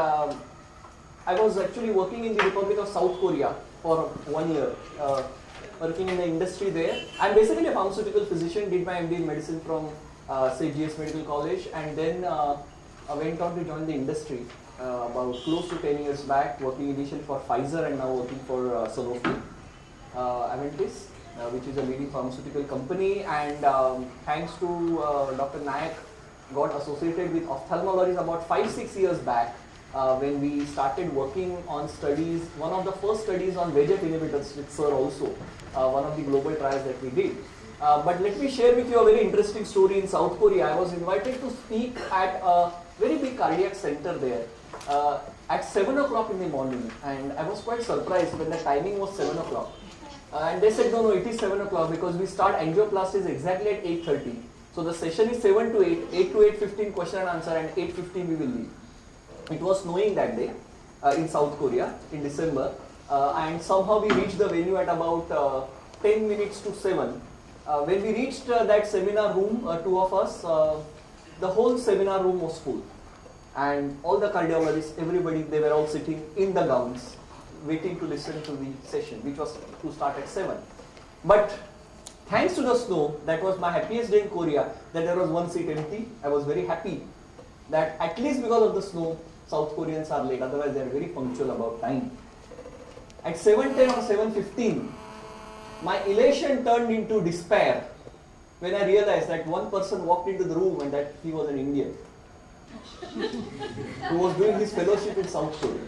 Um, I was actually working in the Republic of South Korea for 1 year, working in the industry there. I'm basically a pharmaceutical physician, did my MD in medicine from St. GS Medical College, and then I went on to join the industry about close to 10 years back, working initially for Pfizer and now working for Sanofi Aventis, which is a leading pharmaceutical company. And thanks to Dr. Nayak, got associated with ophthalmology about 5-6 years back. When we started working on studies, one of the first studies on VEGF inhibitors with Sir also, one of the global trials that we did. But let me share with you a very interesting story in South Korea. I was invited to speak at a very big cardiac center there at 7 o'clock in the morning, and I was quite surprised when the timing was 7 o'clock. And they said, no, it is 7 o'clock because we start angioplasties exactly at 8:30. So the session is 7 to 8, 8 to 8:15 question and answer, and 8:15 we will leave. It was snowing that day in South Korea in December, and somehow we reached the venue at about 10 minutes to 7. When we reached that seminar room, two of us, the whole seminar room was full. And all the cardiologists, everybody, they were all sitting in the gowns, waiting to listen to the session, which was to start at 7. But thanks to the snow, that was my happiest day in Korea, that there was one seat empty. I was very happy that at least because of the snow, South Koreans are late, otherwise they are very punctual about time. At 7:10 or 7:15, my elation turned into despair when I realized that one person walked into the room and that he was an Indian who was doing his fellowship in South Korea.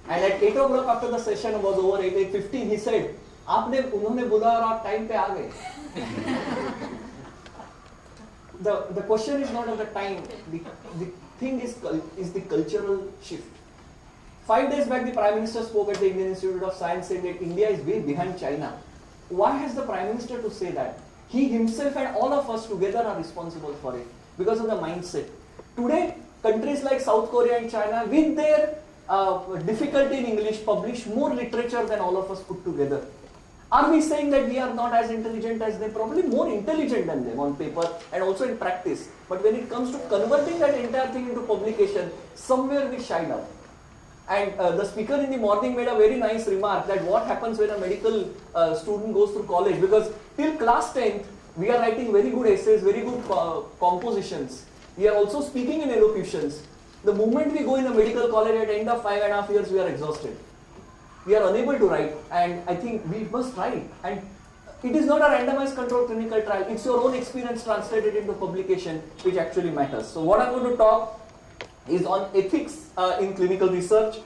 And at 8 o'clock after the session was over, 8:15, he said, उन्होंने बुलाया और आप time पे आ गए. The question is not of the time, the thing is the cultural shift. 5 days back, the Prime Minister spoke at the Indian Institute of Science saying that India is way behind China. Why has the Prime Minister to say that? He himself and all of us together are responsible for it because of the mindset. Today, countries like South Korea and China, with their difficulty in English, publish more literature than all of us put together. Are we saying that we are not as intelligent as them? Probably more intelligent than them on paper and also in practice. But when it comes to converting that entire thing into publication, somewhere we shine out. And the speaker in the morning made a very nice remark that what happens when a medical student goes through college, because till class 10th, we are writing very good essays, very good compositions. We are also speaking in elocutions. The moment we go in a medical college at the end of 5.5 years, we are exhausted. We are unable to write, and I think we must write. And it is not a randomized controlled clinical trial. It's your own experience translated into publication which actually matters. So what I'm going to talk is on ethics in clinical research.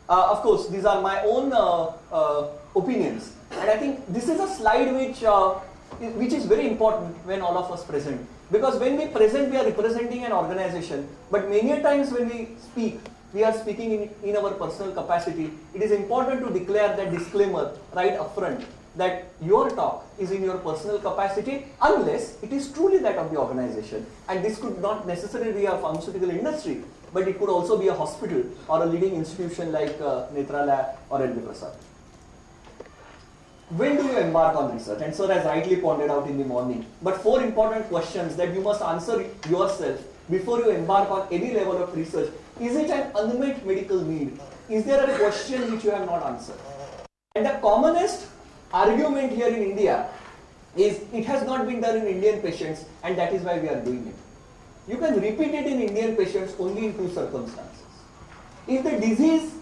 Of course, these are my own opinions. And I think this is a slide which is very important when all of us present. Because when we present, we are representing an organization. But many a times when we speak, we are speaking in our personal capacity. It is important to declare that disclaimer right upfront that your talk is in your personal capacity unless it is truly that of the organization. And this could not necessarily be a pharmaceutical industry, but it could also be a hospital or a leading institution like Netralaya or LV Prasad. When do you embark on research? And sir has rightly pointed out in the morning. But 4 important questions that you must answer yourself before you embark on any level of research. Is it an unmet medical need? Is there a question which you have not answered? And the commonest argument here in India is it has not been done in Indian patients, and that is why we are doing it. You can repeat it in Indian patients only in 2 circumstances. If the disease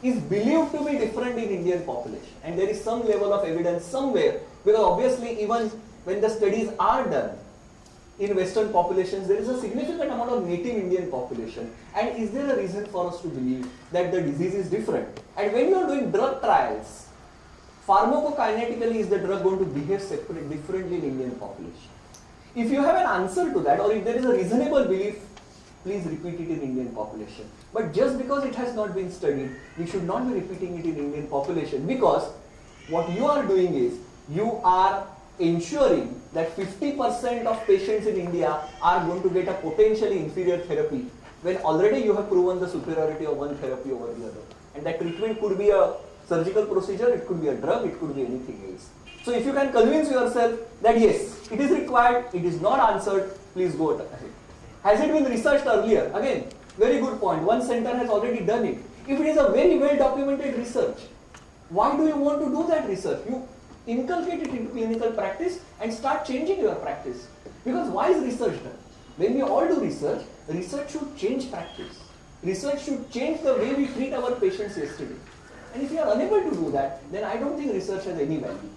is believed to be different in Indian population, and there is some level of evidence somewhere, because obviously even when the studies are done, in Western populations, there is a significant amount of native Indian population. And is there a reason for us to believe that the disease is different? And when you are doing drug trials, pharmacokinetically is the drug going to behave differently in Indian population? If you have an answer to that, or if there is a reasonable belief, please repeat it in Indian population. But just because it has not been studied, we should not be repeating it in Indian population, because what you are doing is, you are ensuring that 50% of patients in India are going to get a potentially inferior therapy when already you have proven the superiority of one therapy over the other. And that treatment could be a surgical procedure, it could be a drug, it could be anything else. So if you can convince yourself that yes, it is required, it is not answered, please go ahead. Has it been researched earlier? Again, Very good point. One center has already done it. If it is a very well documented research, why do you want to do that research? You inculcate it into clinical practice and start changing your practice. Because why is research done? When we all do research, research should change practice. Research should change the way we treat our patients yesterday. And if you are unable to do that, then I don't think research has any value.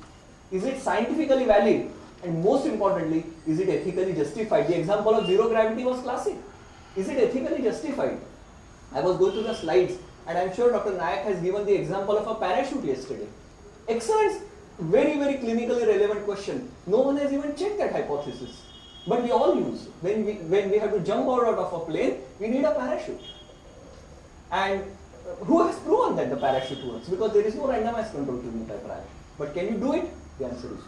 Is it scientifically valid? And most importantly, is it ethically justified? The example of zero gravity was classic. Is it ethically justified? I was going through the slides, and I'm sure Dr. Nayak has given the example of a parachute yesterday. Excellent, very, very clinically relevant question. No one has even checked that hypothesis. But we all use. When we have to jump out of a plane, we need a parachute. And who has proven that the parachute works? Because there is no randomized control clinical trial. But can you do it? The answer is no.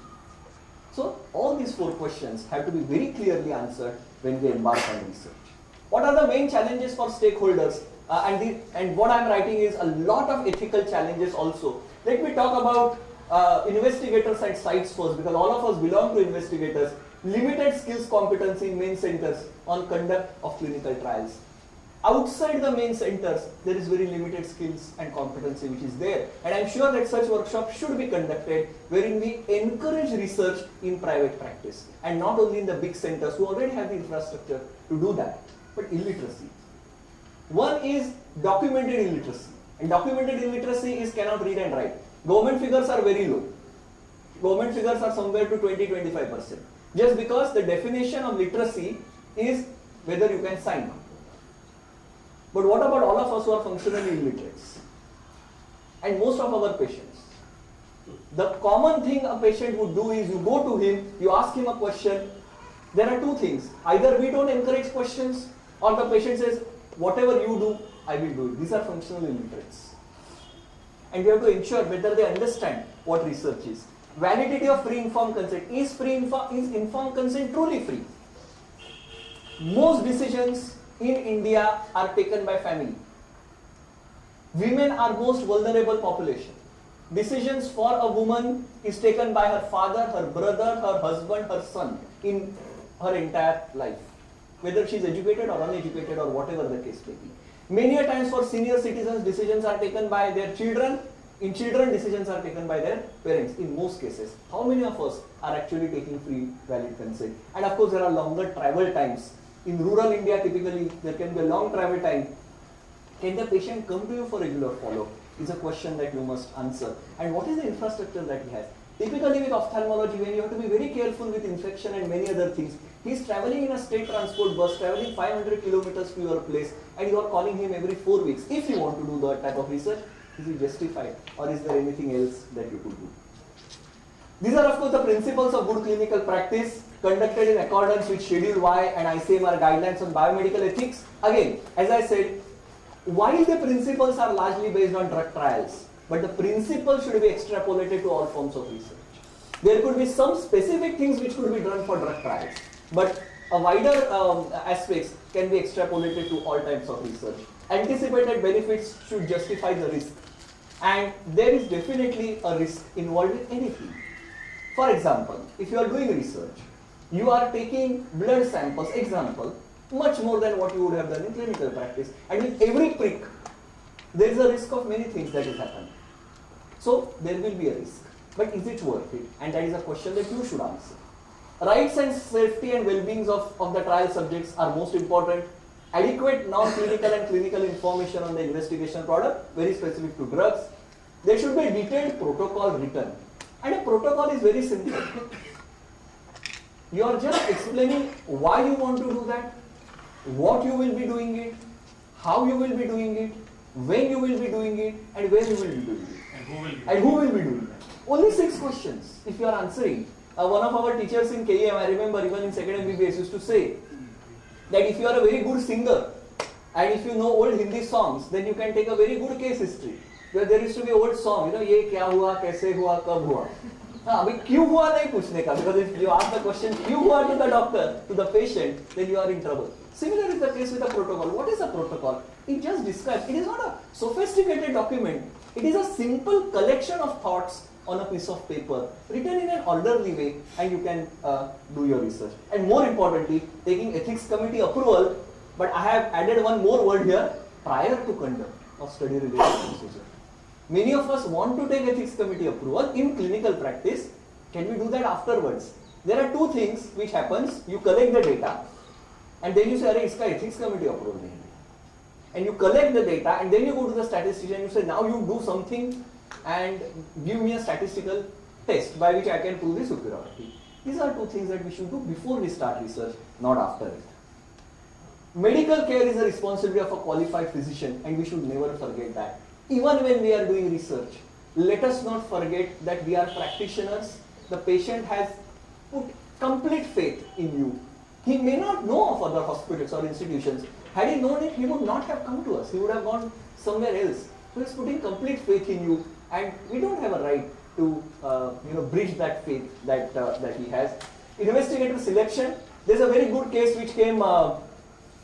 So all these 4 questions have to be very clearly answered when we embark on research. What are the main challenges for stakeholders? And what I'm writing is a lot of ethical challenges also. Let me talk about investigators and sites first, because all of us belong to investigators. Limited skills competency in main centers on conduct of clinical trials. Outside the main centers, there is very limited skills and competency which is there. And I'm sure that such workshops should be conducted wherein we encourage research in private practice. And not only in the big centers who already have the infrastructure to do that, but illiteracy. One is documented illiteracy. And documented illiteracy is cannot read and write. Government figures are very low. Government figures are somewhere to 20-25%. Just because the definition of literacy is whether you can sign. But what about all of us who are functionally illiterates? And most of our patients. The common thing a patient would do is you go to him, you ask him a question. There are 2 things. Either we don't encourage questions, or the patient says, whatever you do, I will do it. These are functional illiterates. And we have to ensure whether they understand what research is. Validity of pre-informed consent. Is informed consent truly free? Most decisions in India are taken by family. Women are most vulnerable population. Decisions for a woman is taken by her father, her brother, her husband, her son in her entire life. Whether she is educated or uneducated or whatever the case may be. Many a times for senior citizens, decisions are taken by their children. In children, decisions are taken by their parents in most cases. How many of us are actually taking free valid consent? And of course, there are longer travel times. In rural India, typically, there can be a long travel time. Can the patient come to you for regular follow-up? Is a question that you must answer. And what is the infrastructure that he has? Typically with ophthalmology, when you have to be very careful with infection and many other things, he is traveling in a state transport bus, traveling 500 kilometers to your place, and you are calling him every 4 weeks. If you want to do that type of research, is it justified, or is there anything else that you could do? These are of course the principles of good clinical practice conducted in accordance with Schedule Y and ICMR guidelines on biomedical ethics. Again, as I said, while the principles are largely based on drug trials, but the principles should be extrapolated to all forms of research. There could be some specific things which could be done for drug trials, but a wider aspects can be extrapolated to all types of research. Anticipated benefits should justify the risk, and there is definitely a risk involved in anything. For example, if you are doing research, you are taking blood samples, example, much more than what you would have done in clinical practice, and with every prick, there is a risk of many things that will happen. So there will be a risk, but is it worth it? And that is a question that you should answer. Rights and safety and well-being of the trial subjects are most important. Adequate non-clinical and clinical information on the investigation product, very specific to drugs. There should be a detailed protocol written. And a protocol is very simple. You are just explaining why you want to do that, what you will be doing it, how you will be doing it, when you will be doing it, and where you will be doing it. And who will be doing it. Only 6 questions if you are answering. One of our teachers in KEM, I remember even in 2nd MBBS, used to say that if you are a very good singer and if you know old Hindi songs, then you can take a very good case history. There used to be old song, ये क्या हुआ, कैसे हुआ, कब हुआ. अभी क्यों हुआ नहीं पूछने का, because if you ask the question क्यों हुआ to the doctor, to the patient, then you are in trouble. Similar is the case with a protocol. What is a protocol? It just describes. It is not a sophisticated document. It is a simple collection of thoughts on a piece of paper, written in an orderly way, and you can do your research. And more importantly, taking ethics committee approval But I have added one more word here, prior to conduct of study related procedure. Many of us want to take ethics committee approval in clinical practice. Can we do that afterwards? There are two things which happens. You collect the data and then you say, "Arey, iska ethics committee approval nahi hai." And you collect the data and then you go to the statistician and you say, "Now you do something and give me a statistical test by which I can prove the superiority." These are two things that we should do before we start research, not after it. Medical care is the responsibility of a qualified physician and we should never forget that. Even when we are doing research, let us not forget that we are practitioners. The patient has put complete faith in you. He may not know of other hospitals or institutions. Had he known it, he would not have come to us. He would have gone somewhere else. So he's putting complete faith in you, and we don't have a right to bridge that faith that he has. Investigator selection. There's a very good case which came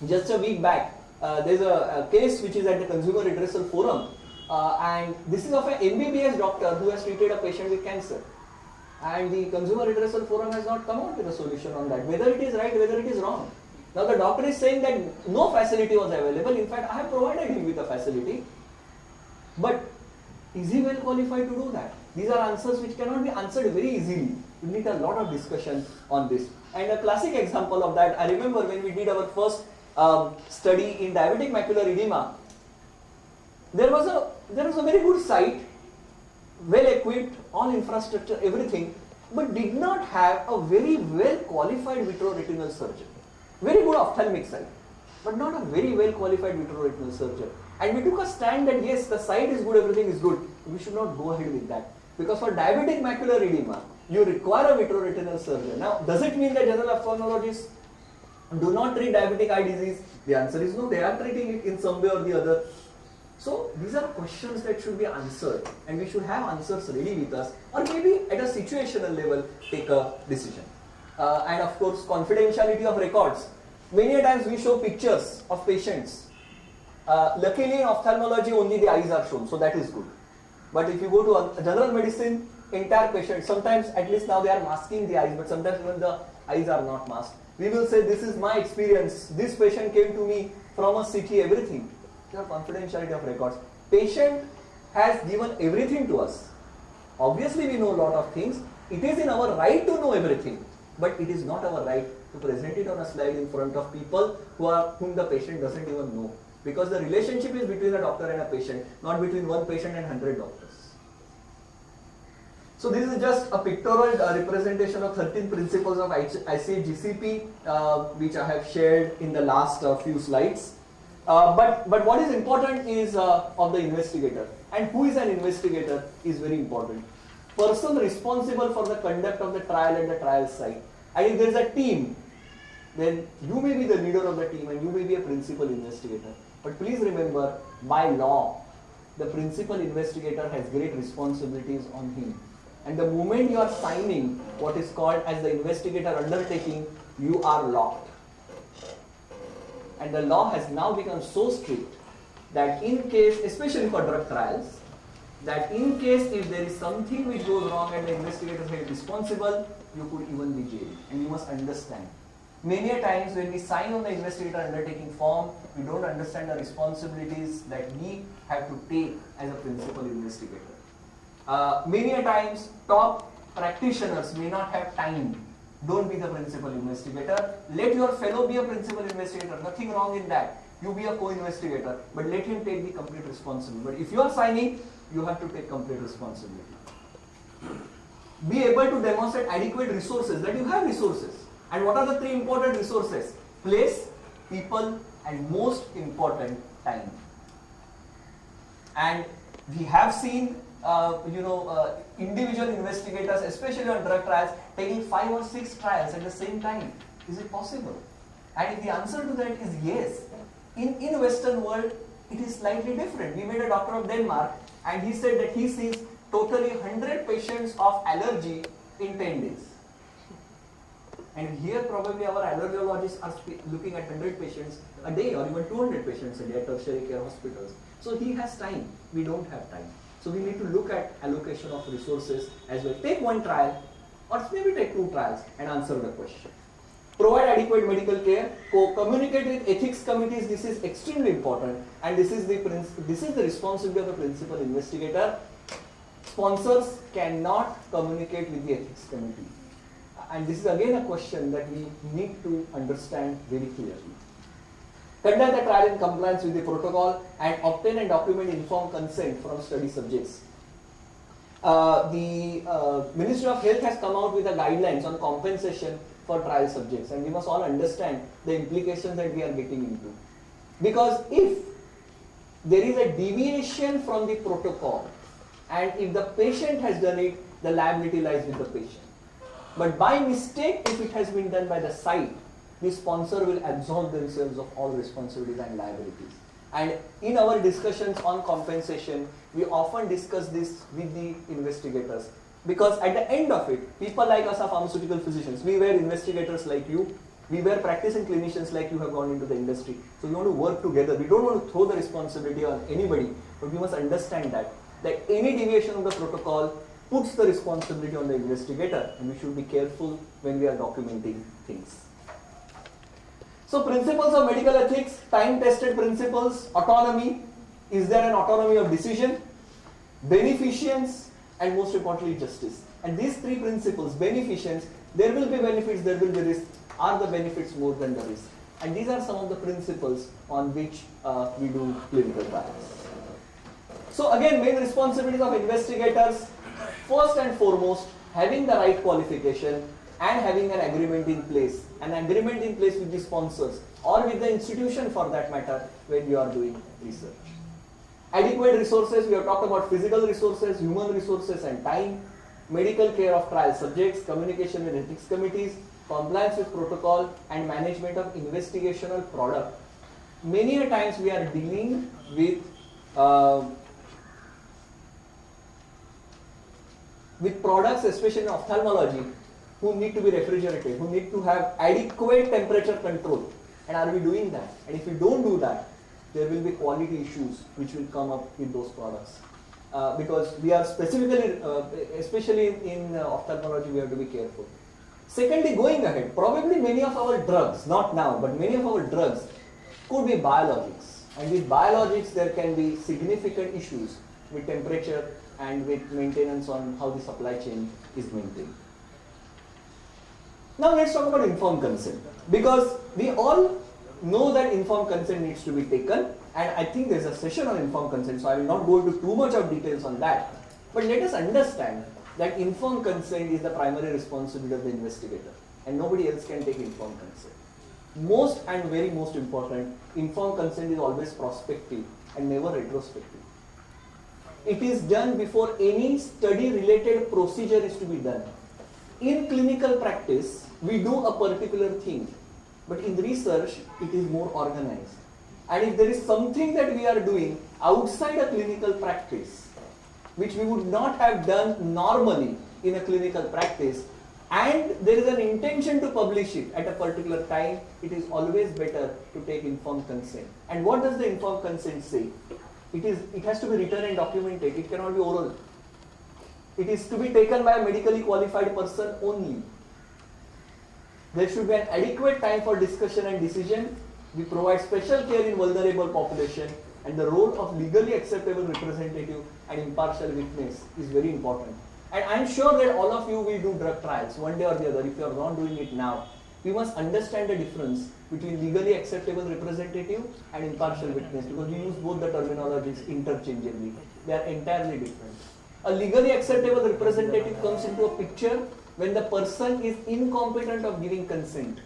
just a week back. There's a case which is at the Consumer Redressal Forum, and this is of an MBBS doctor who has treated a patient with cancer. And the Consumer Redressal Forum has not come out with a solution on that, whether it is right, whether it is wrong. Now the doctor is saying that no facility was available. In fact, I have provided him with a facility. But is he well qualified to do that? These are answers which cannot be answered very easily. We need a lot of discussion on this. And a classic example of that, I remember when we did our first study in diabetic macular edema, there was a very good site, well equipped, all infrastructure, everything, but did not have a very well qualified vitreoretinal surgeon. Very good ophthalmic site, but not a very well qualified vitreoretinal surgeon. And we took a stand that yes, the site is good, everything is good. We should not go ahead with that. Because for diabetic macular edema, you require a vitreoretinal surgeon. Now, does it mean that general ophthalmologists do not treat diabetic eye disease? The answer is no, they are treating it in some way or the other. So, these are questions that should be answered, and we should have answers ready with us, or maybe at a situational level take a decision. And of course, confidentiality of records. Many times we show pictures of patients. Luckily in ophthalmology only the eyes are shown, so that is good. But if you go to a general medicine, entire patient, sometimes at least now they are masking the eyes, but sometimes even the eyes are not masked. We will say, this is my experience, this patient came to me from a city, everything. Your confidentiality of records. Patient has given everything to us. Obviously we know a lot of things. It is in our right to know everything, but it is not our right to present it on a slide in front of people whom the patient doesn't even know. Because the relationship is between a doctor and a patient, not between one patient and 100 doctors. So this is just a pictorial representation of 13 principles of ICH-GCP, which I have shared in the last few slides. But what is important is of the investigator, and who is an investigator is very important. Person responsible for the conduct of the trial at the trial site. And if there is a team, then you may be the leader of the team and you may be a principal investigator. But please remember, by law, the principal investigator has great responsibilities on him. And the moment you are signing what is called as the investigator undertaking, you are locked. And the law has now become so strict that in case, especially for drug trials, that in case if there is something which goes wrong and the investigator is responsible, you could even be jailed. And you must understand. Many a times when we sign on the investigator undertaking form, we don't understand the responsibilities that we have to take as a principal investigator. Many a times top practitioners may not have time. Don't be the principal investigator. Let your fellow be a principal investigator. Nothing wrong in that. You be a co-investigator, but let him take the complete responsibility. But if you are signing, you have to take complete responsibility. Be able to demonstrate adequate resources, that you have resources. And what are the 3 important resources? Place, people, and most important, time. And we have seen individual investigators, especially on drug trials, taking 5 or 6 trials at the same time. Is it possible? And if the answer to that is yes, in Western world, it is slightly different. We made a doctor of Denmark, and he said that he sees totally 100 patients of allergy in 10 days. And here probably our allergologists are looking at 100 patients a day or even 200 patients a day at tertiary care hospitals. So he has time. We don't have time. So we need to look at allocation of resources as well. Take one trial or maybe take 2 trials and answer the question. provide adequate medical care, communicate with ethics committees. This is extremely important, and this is the responsibility of the principal investigator. Sponsors cannot communicate with the ethics committee, and this is again a question that we need to understand very clearly. Conduct the trial in compliance with the protocol and obtain and document informed consent from study subjects. The Ministry of Health has come out with the guidelines on compensation for trial subjects, and we must all understand the implications that we are getting into. Because if there is a deviation from the protocol, and if the patient has done it, the liability lies with the patient. But by mistake, if it has been done by the site, the sponsor will absolve themselves of all responsibilities and liabilities. And in our discussions on compensation, we often discuss this with the investigators. Because at the end of it, people like us are pharmaceutical physicians. We were investigators like you. We were practicing clinicians like you have gone into the industry. So we want to work together. We don't want to throw the responsibility on anybody, but we must understand that any deviation of the protocol puts the responsibility on the investigator, and we should be careful when we are documenting things. So principles of medical ethics, time-tested principles, autonomy. Is there an autonomy of decision? Beneficence, and most importantly, justice. And these three principles, beneficence, there will be benefits, there will be risks. Are the benefits more than the risk? And these are some of the principles on which we do clinical trials. So again, main responsibilities of investigators, first and foremost, having the right qualification and having an agreement in place with the sponsors or with the institution for that matter when you are doing research. Adequate resources, we have talked about physical resources, human resources and time, medical care of trial subjects, communication with ethics committees, compliance with protocol and management of investigational product. Many a times we are dealing with products, especially in ophthalmology, who need to be refrigerated, who need to have adequate temperature control. And are we doing that? And if we don't do that, there will be quality issues which will come up with those products. Because we are specifically, especially in ophthalmology, we have to be careful. Secondly, going ahead, probably many of our drugs, not now, but many of our drugs could be biologics. And with biologics, there can be significant issues with temperature and with maintenance on how the supply chain is maintained. Now let's talk about informed consent, because we all know that informed consent needs to be taken, and I think there's a session on informed consent, so I will not go into too much of details on that. But let us understand that informed consent is the primary responsibility of the investigator, and nobody else can take informed consent. Most and very most important, informed consent is always prospective and never retrospective. It is done before any study related procedure is to be done. In clinical practice, we do a particular thing, but in research, it is more organized. And if there is something that we are doing outside a clinical practice, which we would not have done normally in a clinical practice, and there is an intention to publish it at a particular time, it is always better to take informed consent. And what does the informed consent say? It has to be written and documented. It cannot be oral. It is to be taken by a medically qualified person only. There should be an adequate time for discussion and decision. We provide special care in vulnerable population, and the role of legally acceptable representative and impartial witness is very important. And I am sure that all of you will do drug trials one day or the other. If you are not doing it now, we must understand the difference between legally acceptable representative and impartial witness, because we use both the terminologies interchangeably. They are entirely different. A legally acceptable representative comes into a picture when the person is incompetent of giving consent.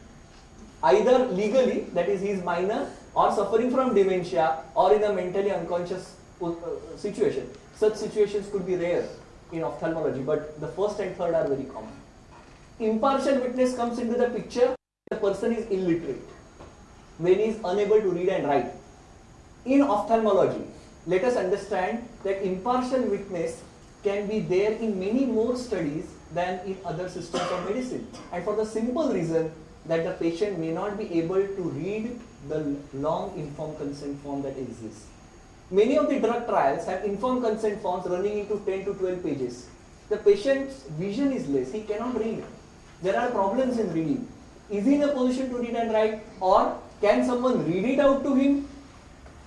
Either legally, that is he is minor, or suffering from dementia, or in a mentally unconscious situation. Such situations could be rare in ophthalmology, but the first and third are very common. Impartial witness comes into the picture when the person is illiterate, when he is unable to read and write. In ophthalmology, let us understand that impartial witness can be there in many more studies than in other systems of medicine, and for the simple reason that the patient may not be able to read the long informed consent form that exists. Many of the drug trials have informed consent forms running into 10 to 12 pages. The patient's vision is less, he cannot read. There are problems in reading. Is he in a position to read and write, or can someone read it out to him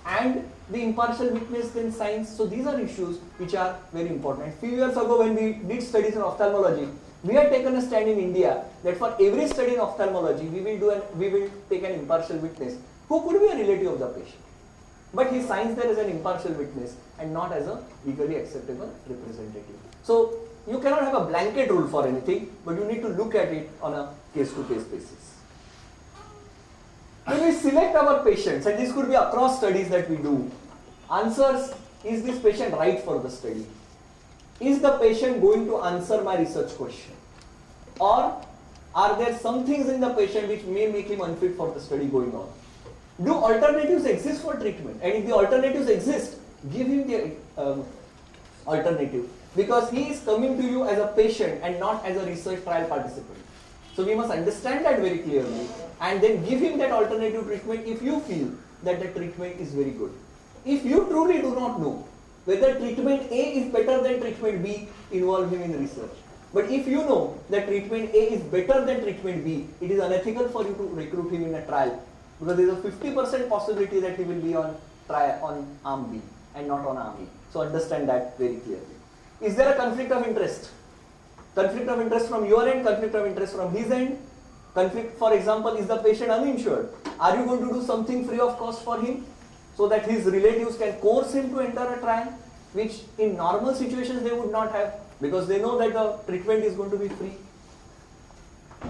and the impartial witness then signs? So these are issues which are very important. A few years ago when we did studies in ophthalmology, we had taken a stand in India that for every study in ophthalmology, we will take an impartial witness who could be a relative of the patient. But he signs there as an impartial witness and not as a legally acceptable representative. So you cannot have a blanket rule for anything, but you need to look at it on a case-to-case basis. When we select our patients, and this could be across studies that we do, answers, is this patient right for the study? Is the patient going to answer my research question? Or are there some things in the patient which may make him unfit for the study going on? Do alternatives exist for treatment? And if the alternatives exist, give him the alternative. Because he is coming to you as a patient and not as a research trial participant. So we must understand that very clearly and then give him that alternative treatment if you feel that the treatment is very good. If you truly do not know whether treatment A is better than treatment B, involve him in research. But if you know that treatment A is better than treatment B, it is unethical for you to recruit him in a trial because there is a 50% possibility that he will be on trial on arm B and not on arm A. So understand that very clearly. Is there a conflict of interest? Conflict of interest from your end, conflict of interest from his end. Conflict, for example, is the patient uninsured? Are you going to do something free of cost for him so that his relatives can coerce him to enter a trial, which in normal situations they would not have because they know that the treatment is going to be free?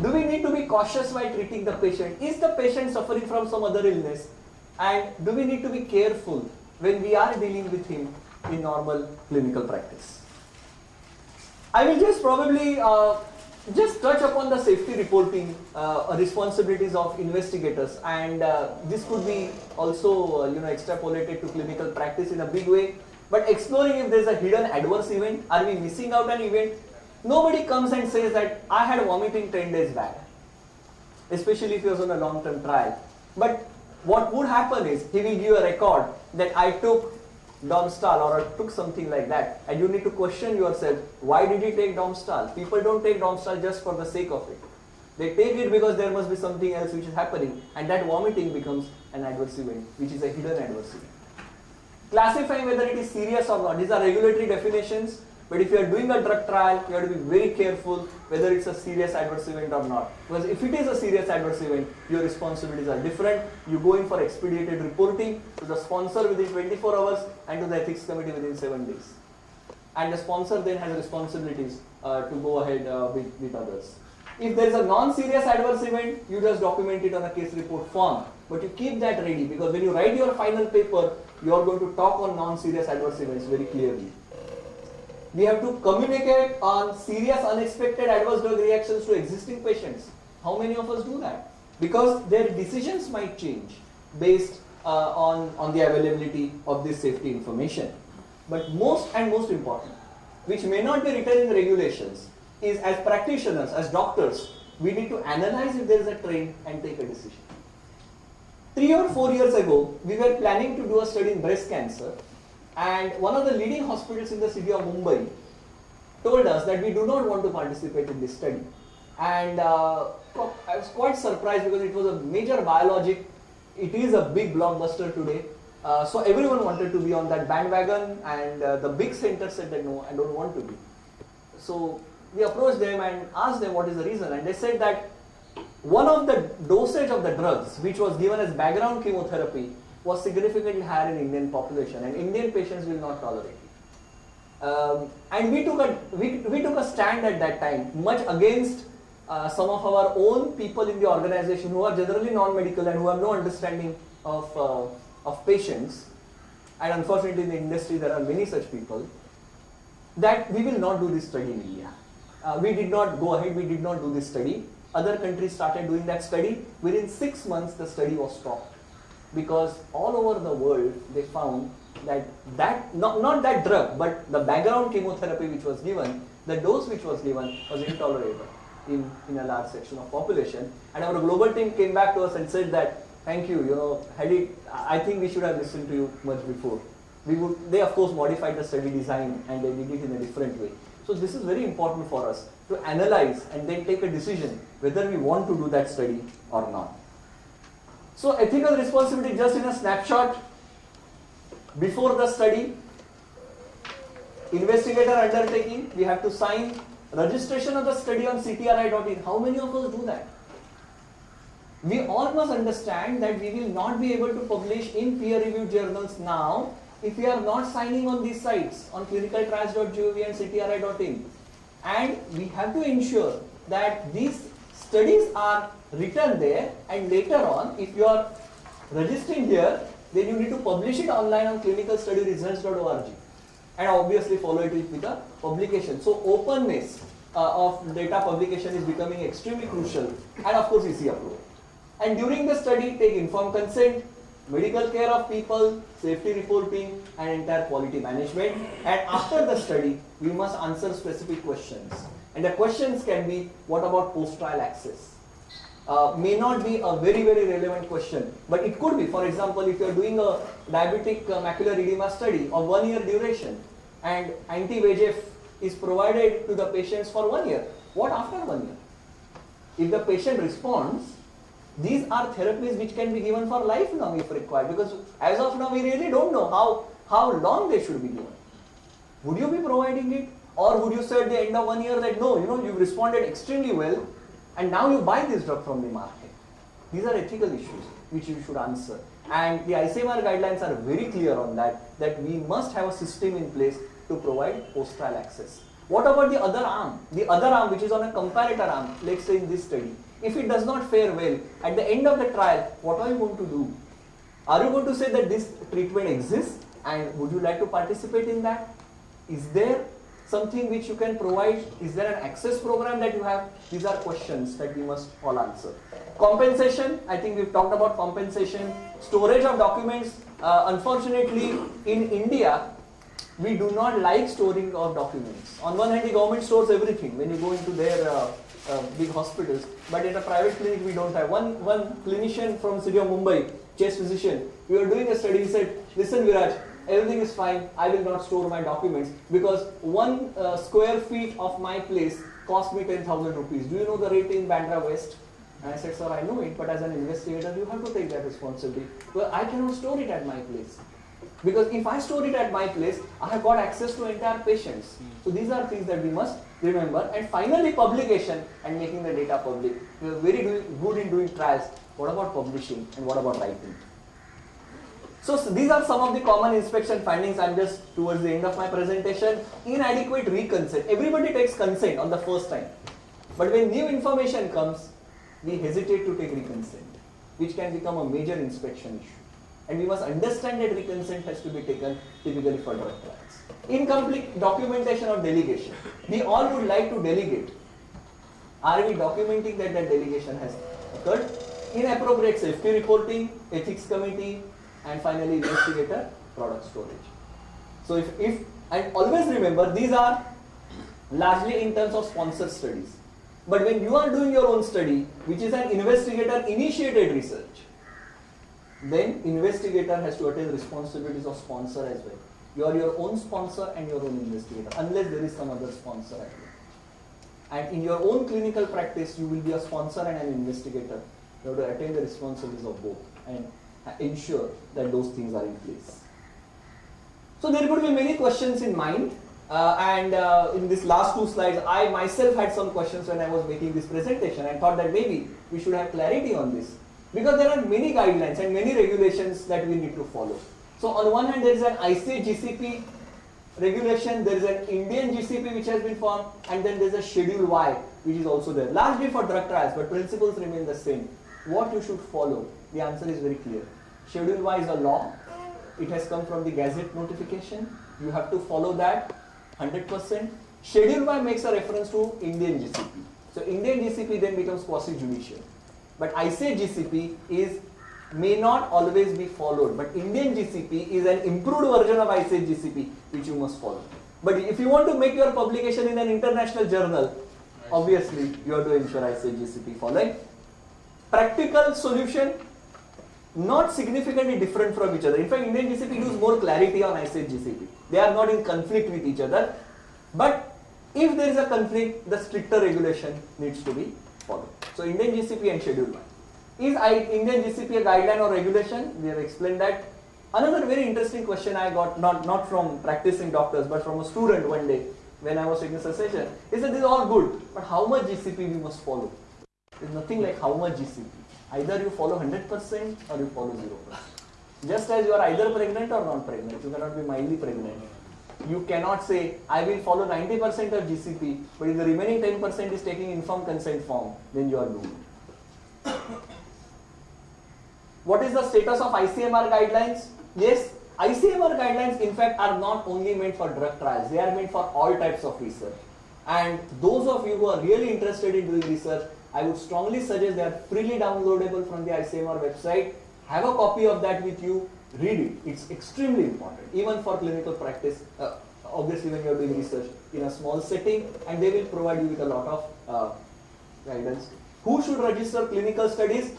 Do we need to be cautious while treating the patient? Is the patient suffering from some other illness? And do we need to be careful when we are dealing with him in normal clinical practice? I will just probably just touch upon the safety reporting responsibilities of investigators, and this could be also extrapolated to clinical practice in a big way. But exploring if there is a hidden adverse event, are we missing out an event? Nobody comes and says that I had vomiting 10 days back, especially if he was on a long-term trial. But what would happen is he will give a record that I took Domstal or I took something like that, and you need to question yourself, why did he take Domstal? People don't take Domstal just for the sake of it. They take it because there must be something else which is happening, and that vomiting becomes an adverse event, which is a hidden adverse event. Classifying whether it is serious or not, these are regulatory definitions, but if you are doing a drug trial, you have to be very careful whether it's a serious adverse event or not. Because if it is a serious adverse event, your responsibilities are different. You go in for expedited reporting to the sponsor within 24 hours and to the ethics committee within 7 days. And the sponsor then has responsibilities to go ahead with others. If there is a non-serious adverse event, you just document it on a case report form. But you keep that ready because when you write your final paper, you are going to talk on non-serious adverse events very clearly. We have to communicate on serious unexpected adverse drug reactions to existing patients. How many of us do that? Because their decisions might change based on the availability of this safety information. But most important, which may not be written in the regulations, is as practitioners, as doctors, we need to analyze if there is a trend and take a decision. 3 or 4 years ago, we were planning to do a study in breast cancer. And one of the leading hospitals in the city of Mumbai told us that we do not want to participate in this study. And I was quite surprised because it was a major biologic. It is a big blockbuster today. So everyone wanted to be on that bandwagon, and the big centers said that no, I don't want to be. So we approached them and asked them what is the reason. And they said that one of the dosage of the drugs which was given as background chemotherapy was significantly higher in Indian population, and Indian patients will not tolerate it. And we took a stand at that time, much against some of our own people in the organization who are generally non-medical and who have no understanding of patients. And unfortunately, in the industry, there are many such people. That we will not do this study in India. We did not go ahead. We did not do this study. Other countries started doing that study. Within 6 months, the study was stopped. Because all over the world they found that not that drug, but the background chemotherapy which was given, the dose which was given was intolerable in a large section of population. And our global team came back to us and said that, thank you, I think we should have listened to you much before. They of course modified the study design and they did it in a different way. So this is very important for us to analyze and then take a decision whether we want to do that study or not. So ethical responsibility, just in a snapshot, before the study, investigator undertaking, we have to sign registration of the study on ctri.in. How many of us do that? We all must understand that we will not be able to publish in peer-reviewed journals now if we are not signing on these sites on clinicaltrials.gov and ctri.in. And we have to ensure that these studies are written there, and later on, if you are registering here, then you need to publish it online on clinicalstudyresults.org, and obviously follow it with the publication. So openness of data publication is becoming extremely crucial, and of course EC approval. And during the study, take informed consent, medical care of people, safety reporting, and entire quality management. And after the study, we must answer specific questions. And the questions can be, what about post-trial access? May not be a very, very relevant question, but it could be. For example, if you are doing a diabetic macular edema study of 1 year duration, and anti-VEGF is provided to the patients for 1 year, what after 1 year? If the patient responds, these are therapies which can be given for lifelong if required, because as of now we really don't know how long they should be given. Would you be providing it, or would you say at the end of 1 year that no, you've responded extremely well and now you buy this drug from the market? These are ethical issues which you should answer, and the ICMR guidelines are very clear on that we must have a system in place to provide post-trial access. What about the other arm? The other arm, which is on a comparator arm, let's say in this study, if it does not fare well, at the end of the trial, what are you going to do? Are you going to say that this treatment exists and would you like to participate in that? Is there something which you can provide? Is there an access program that you have? These are questions that we must all answer. Compensation, I think we've talked about compensation. Storage of documents, unfortunately in India, we do not like storing of documents. On one hand, the government stores everything when you go into their big hospitals, but in a private clinic we don't have. One clinician from the city of Mumbai, chest physician, we were doing a study, he said, listen Viraj, everything is fine, I will not store my documents because 1 square feet of my place cost me 10,000 rupees. Do you know the rate in Bandra West? And I said, sir, I know it, but as an investigator you have to take that responsibility. Well, I cannot store it at my place. Because if I store it at my place, I have got access to entire patients. So these are things that we must remember. And finally, publication and making the data public. We are very good in doing trials. What about publishing and what about writing? So these are some of the common inspection findings. I'm just towards the end of my presentation. Inadequate reconsent. Everybody takes consent on the first time. But when new information comes, we hesitate to take reconsent, which can become a major inspection issue. And we must understand that reconsent has to be taken typically for drug trials. Incomplete documentation of delegation. We all would like to delegate. Are we documenting that delegation has occurred? Inappropriate safety reporting, ethics committee, and finally investigator product storage. So and always remember, these are largely in terms of sponsored studies. But when you are doing your own study, which is an investigator initiated research, then investigator has to attain responsibilities of sponsor as well. You are your own sponsor and your own investigator, unless there is some other sponsor at work. And in your own clinical practice, you will be a sponsor and an investigator. You have to attain the responsibilities of both and ensure that those things are in place. So there could be many questions in mind, and in these last 2 slides, I myself had some questions when I was making this presentation. I thought that maybe we should have clarity on this, because there are many guidelines and many regulations that we need to follow. So on one hand, there is an ICGCP regulation, there is an Indian GCP which has been formed, and then there is a Schedule Y which is also there, largely for drug trials, but principles remain the same. What you should follow? The answer is very clear. Schedule Y is a law. It has come from the Gazette notification. You have to follow that 100%. Schedule Y makes a reference to Indian GCP. So Indian GCP then becomes quasi-judicial. But ICGCP may not always be followed, but Indian GCP is an improved version of ICGCP which you must follow. But if you want to make your publication in an international journal, obviously you have to ensure ICGCP following. Practical solution, not significantly different from each other. In fact, Indian GCP gives more clarity on ICGCP. They are not in conflict with each other. But If there is a conflict, the stricter regulation needs to be followed. So Indian GCP and Schedule 1. Is Indian GCP a guideline or regulation? We have explained that. Another very interesting question I got, not from practicing doctors, but from a student one day when I was taking a session, is that this is all good, but how much GCP we must follow? There's nothing like how much GCP. Either you follow 100% or you follow 0%. Just as you are either pregnant or not pregnant, you cannot be mildly pregnant. You cannot say, I will follow 90% of GCP, but if the remaining 10% is taking informed consent form, then you are doomed. What is the status of ICMR guidelines? Yes, ICMR guidelines in fact are not only meant for drug trials, they are meant for all types of research. And those of you who are really interested in doing research, I would strongly suggest they are freely downloadable from the ICMR website. Have a copy of that with you, read it. It's extremely important, even for clinical practice, obviously when you are doing research in a small setting, and they will provide you with a lot of guidance. Who should register clinical studies?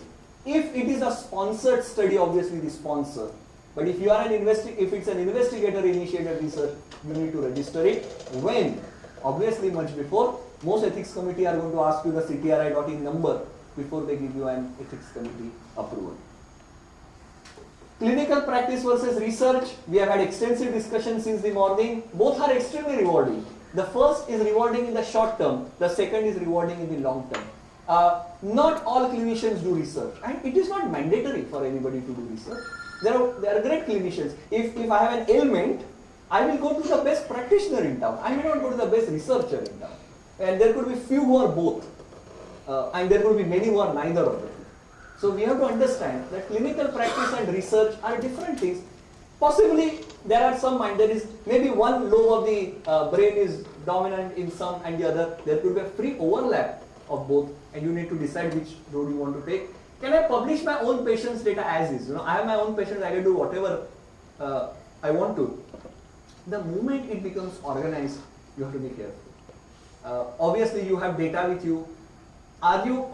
If it is a sponsored study, obviously the sponsor. But if you are if it's an investigator-initiated research, you need to register it. When? Obviously much before. Most ethics committee are going to ask you the CTRI.in number before they give you an ethics committee approval. Clinical practice versus research. We have had extensive discussion since the morning. Both are extremely rewarding. The first is rewarding in the short term. The second is rewarding in the long term. Not all clinicians do research, and it is not mandatory for anybody to do research. There are great clinicians. If I have an ailment, I will go to the best practitioner in town. I may not go to the best researcher in town. And there could be few who are both, and there could be many who are neither of them. So we have to understand that clinical practice and research are different things. Possibly there are some there is maybe one lobe of the brain is dominant in some and the other. There could be a free overlap of both, and you need to decide which road you want to take. Can I publish my own patient's data as is? I have my own patients, I can do whatever I want to. The moment it becomes organized, you have to be careful. Obviously, you have data with you. Are you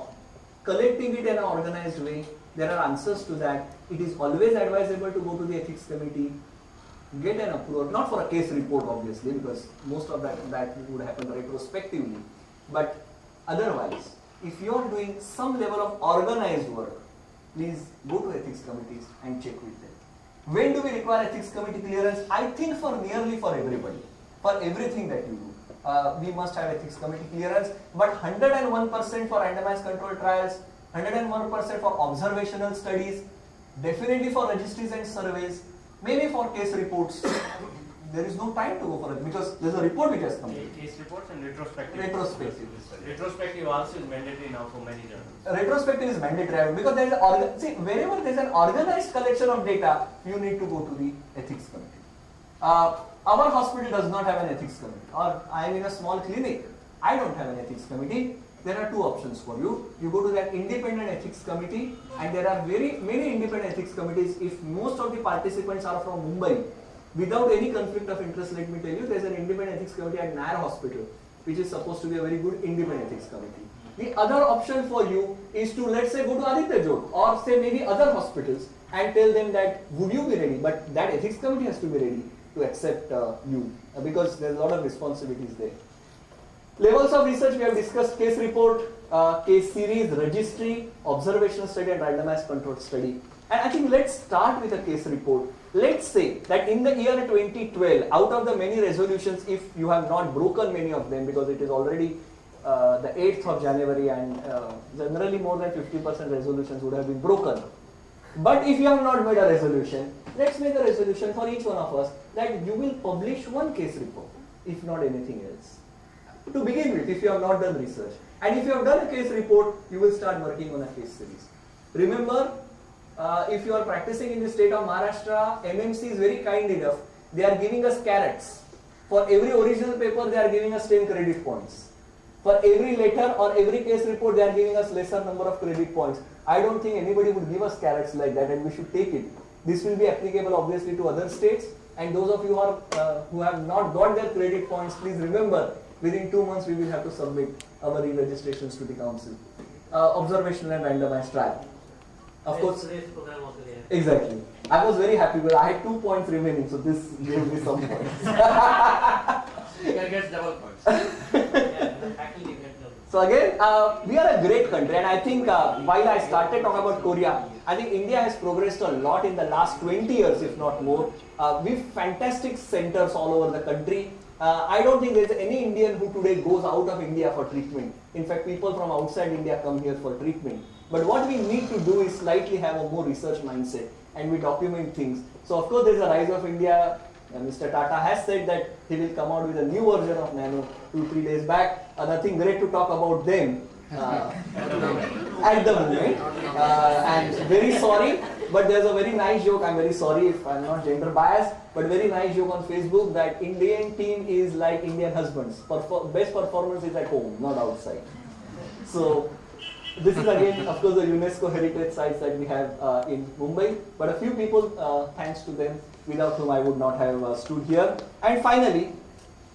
collecting it in an organized way? There are answers to that. It is always advisable to go to the ethics committee, get an approval, not for a case report obviously, because most of that would happen retrospectively. But otherwise, if you are doing some level of organized work, please go to ethics committees and check with them. When do we require ethics committee clearance? I think for nearly for everybody, for everything that you do. We must have ethics committee clearance, but 101% for randomized controlled trials, 101% for observational studies, definitely for registries and surveys, maybe for case reports. There is no time to go for it because there's a report which has come. Case reports and retrospective. Retrospective also is mandatory now for many journals. Retrospective is mandatory because there is wherever there is an organized collection of data, you need to go to the ethics committee. Our hospital does not have an ethics committee, or I am in a small clinic. I don't have an ethics committee. There are two options for you. You go to that independent ethics committee, and there are many independent ethics committees. If most of the participants are from Mumbai, without any conflict of interest, let me tell you, there is an independent ethics committee at Nair Hospital, which is supposed to be a very good independent ethics committee. The other option for you is to, let's say, go to Aditya Jog or say maybe other hospitals and tell them that would you be ready, but that ethics committee has to be ready to accept you because there's a lot of responsibilities there. Levels of research we have discussed: case report, case series, registry, observational study and randomized controlled study. And I think let's start with a case report. Let's say that in the year 2012, out of the many resolutions, if you have not broken many of them because it is already the 8th of January and generally more than 50% resolutions would have been broken. But if you have not made a resolution, let's make a resolution for each one of us that you will publish one case report, if not anything else. To begin with, if you have not done research. And if you have done a case report, you will start working on a case series. Remember, if you are practicing in the state of Maharashtra, MMC is very kind enough. They are giving us carrots. For every original paper, they are giving us 10 credit points. For every letter or every case report, they are giving us lesser number of credit points. I don't think anybody would give us carrots like that, and we should take it. This will be applicable obviously to other states. And those of you who have not got their credit points, please remember, within 2 months we will have to submit our re-registrations to the council. Observational and randomized trial. Of course, exactly. I was very happy because I had 2 points remaining, so this gave me some points. You can get double points. So again, we are a great country, and I think while I started talking about Korea, I think India has progressed a lot in the last 20 years, if not more. We've fantastic centers all over the country. I don't think there's any Indian who today goes out of India for treatment. In fact, people from outside India come here for treatment. But what we need to do is slightly have a more research mindset, and we document things. So of course, there's a rise of India. Mr. Tata has said that he will come out with a new version of Nano 2-3 days back. Nothing great to talk about them at the moment. And very sorry, but there's a very nice joke. I'm very sorry if I'm not gender biased, but very nice joke on Facebook that Indian team is like Indian husbands. Best performance is at home, not outside. So this is again, of course, the UNESCO heritage sites that we have in Mumbai. But a few people, thanks to them, without whom I would not have stood here. And finally,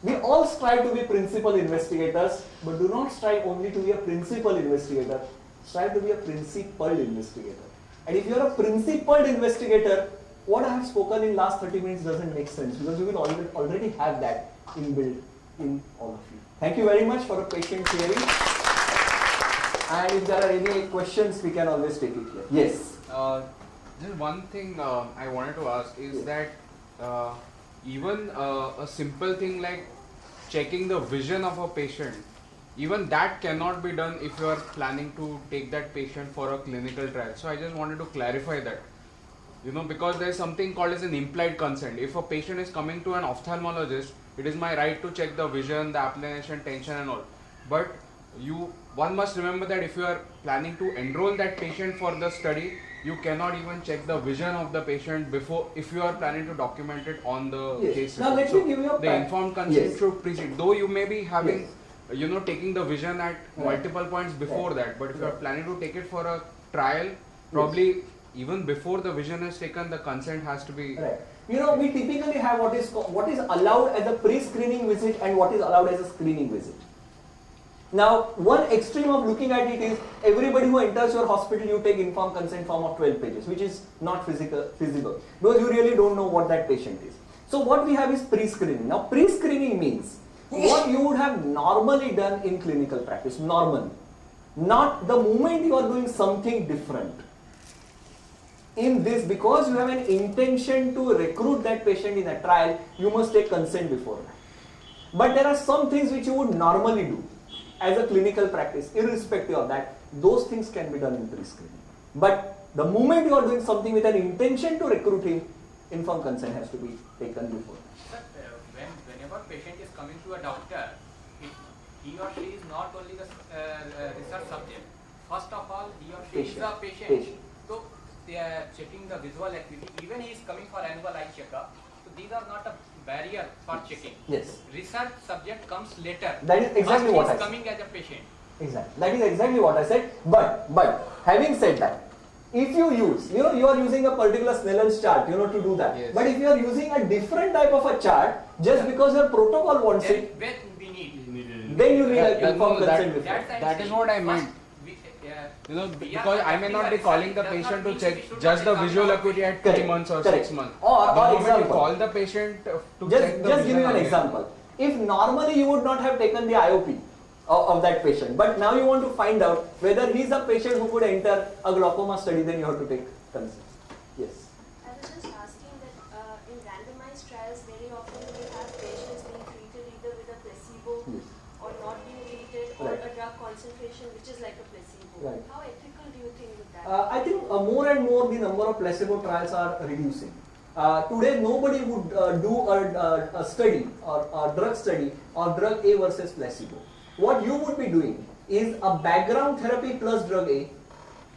we all strive to be principal investigators, but do not strive only to be a principal investigator. Strive to be a principled investigator. And if you're a principled investigator, what I have spoken in last 30 minutes doesn't make sense, because you will already have that inbuilt in all of you. Thank you very much for a patient hearing. And if there are any questions, we can always take it here. Yes. Just one thing I wanted to ask is that even a simple thing like checking the vision of a patient, even that cannot be done if you are planning to take that patient for a clinical trial. So I just wanted to clarify that, because there is something called as an implied consent. If a patient is coming to an ophthalmologist, it is my right to check the vision, the applanation, tension and all. But one must remember that if you are planning to enroll that patient for the study, you cannot even check the vision of the patient before, if you are planning to document it on the case. Now let me give you the informed consent should precede, though you may be having, yes, taking the vision at multiple points before that, but if you are planning to take it for a trial, probably even before the vision is taken, the consent has to be. Right. We typically have what is allowed as a pre-screening visit and what is allowed as a screening visit. Now, one extreme of looking at it is everybody who enters your hospital, you take informed consent form of 12 pages, which is not feasible because you really don't know what that patient is. So what we have is pre-screening. Now, pre-screening means what you would have normally done in clinical practice, normally. Not the moment you are doing something different. In this, because you have an intention to recruit that patient in a trial, you must take consent before that. But there are some things which you would normally do as a clinical practice, irrespective of that. Those things can be done in pre-screening. But the moment you are doing something with an intention to recruit him, informed consent has to be taken before. But whenever patient is coming to a doctor, he or she is not only the research subject. First of all, he or she is a patient. So they are checking the visual acuity. Even he is coming for annual eye checkup. So these are not a barrier for checking. Yes. Research subject comes later. That is exactly what I said. Coming as a patient. Exactly. That is exactly what I said. But having said that, if you use, you are using a particular Snellen's chart, to do that. Yes. But if you are using a different type of a chart, just because your protocol wants it, When we need. then you need a informed consent before. That is what I meant. Because I may not be calling the patient to check just the visual acuity at 3 months or 6 months. Or the moment example, you call the patient to just check the give vision you an again. example. If normally you would not have taken the IOP of that patient, but now you want to find out whether he is a patient who could enter a glaucoma study, then you have to take consent. Yes. I was just asking that in randomized trials, very often we have patients being treated either with a placebo Yes. or not being treated, or Right. a drug concentration which is like a placebo. Right. How ethical do you think with that? I think more and more the number of placebo trials are reducing. Today nobody would do a study or a drug study or drug A versus placebo. What you would be doing is a background therapy plus drug A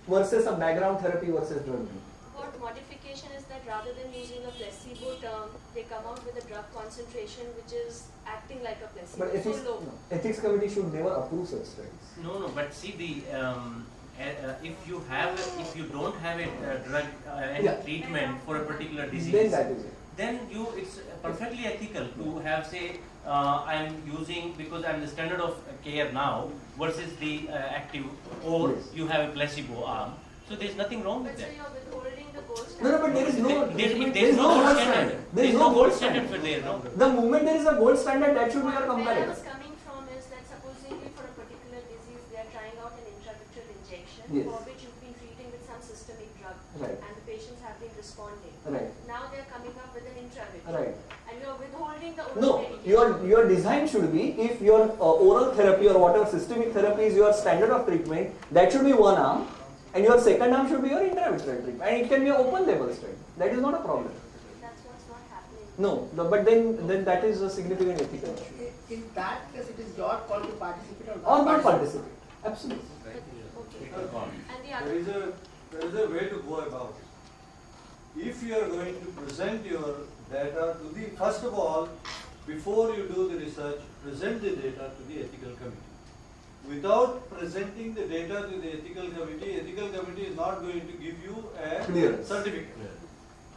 versus a background therapy versus drug B. What modification is that rather than using a placebo term, they come out with a drug concentration which is acting like a placebo, But so low. ethics committee should never approve such studies. No, but see if you don't have a drug and treatment for a particular disease, Then that is it. then it's perfectly ethical to have, say, I'm using, because I'm the standard of care now versus the active, or Yes. you have a placebo arm. So there's nothing wrong But with so that. you're withholding the gold No, standard. but there is no gold standard. There is There's no gold standard standard. for there, no? The moment there is a gold standard, that should be your Where I comparator. was coming from is that supposedly for a particular disease, channel Yes. for which you've been treating with some systemic drug, Right. and the patients have been responding. Right. Now they're coming up with an intravitreal. Right. And you're withholding the oral No, medication. your design should be, if your oral therapy or whatever systemic therapy is your standard of treatment, that should be one arm, and your second arm should be your intravitreal treatment, and it can be an open label study. That is not a problem. That's what's not happening. No, but then that is a significant ethical issue. In that case, it is your call to participate Or not participate. Absolutely. Okay. And the There other. is a way to go about it. If you are going to present your data to the, first of all, before you do the research, present the data to the ethical committee. Without presenting the data to the ethical committee is not going to give you a Clearance. certificate.